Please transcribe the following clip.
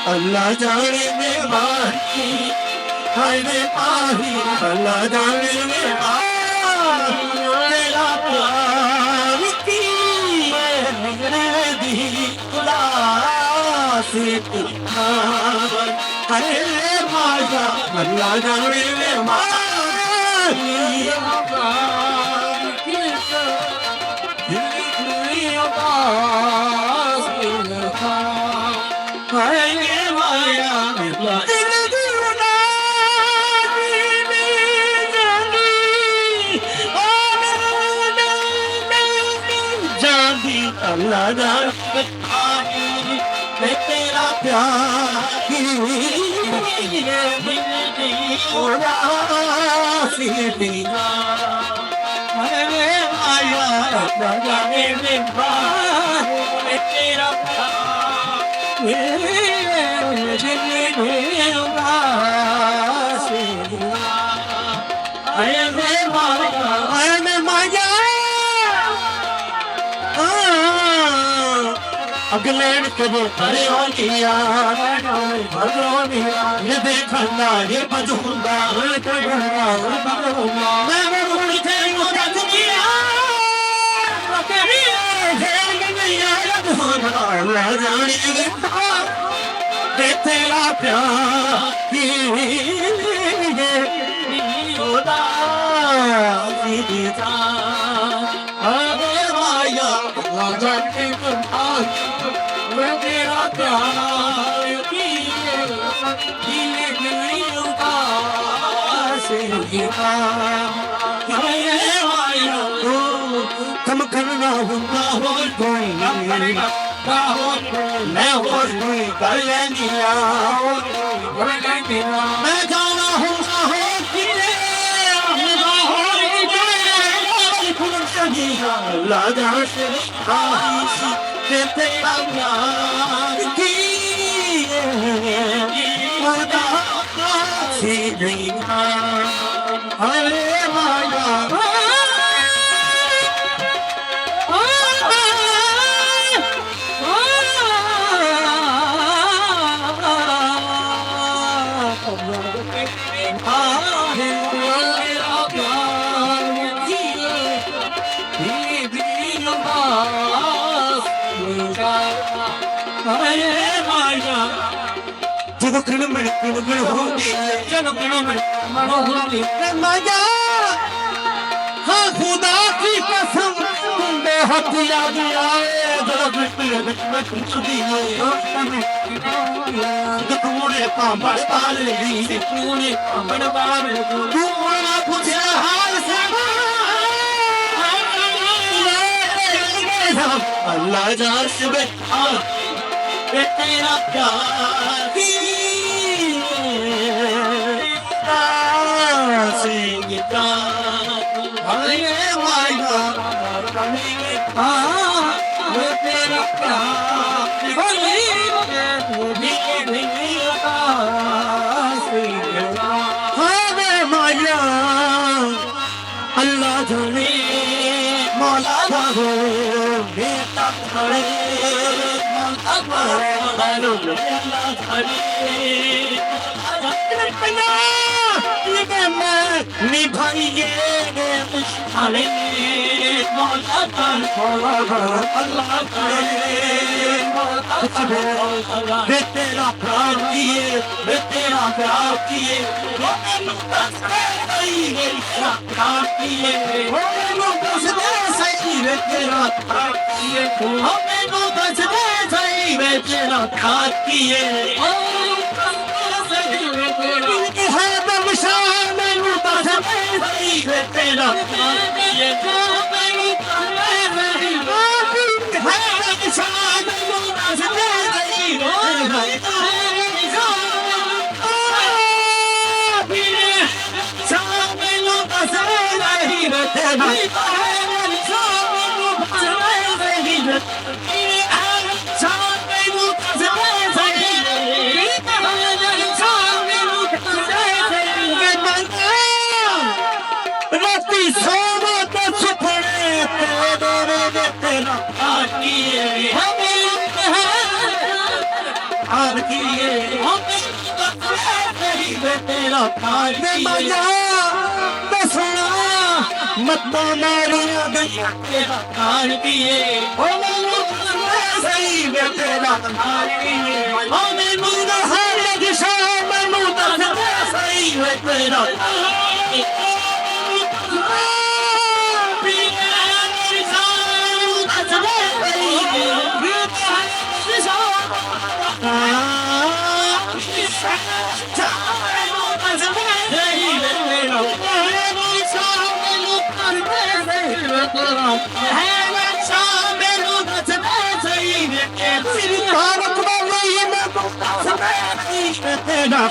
अल्लाह जाने में माही हाय में माही अल्लाह जाने में माही तेरा प्यार की दी खुदा से हाय माया अल्लाह जाने में माही अल्लाह तेरा प्यार आया जाने में तेरा अगले कबो खड़े हो किया ये देखना ये बजूंगा मैं तेरा प्यार मैं तेरा प्यार कम करना होगा हो कोई मैं हो कोई कर लेंगी मैं जाना होगा हो लाजा से तेरा प्यार की खुदा से देखा अरे माया हाँ खुदा की कसम हथिया दिया तूने पापड़ पाल ली तूने पापड़ पाल तूने पूछा हाल से अल्लाह जान से तेरा प्यार तेरा माया अल्लाह जाने मौला हो बेटा निभाइए तेरा प्यार किए तेरा प्यार किए प्यार किए सही तेरा प्यार किए हमें सही तेरा प्यार किए है दमशान तेरा तेरा मजा दसना मत मारिया तेरा खान पिए ओ मैनू सही वे तेरा खान पिए ओ मैनू हर दिशा मैनू दस सही वे तेरा तेरा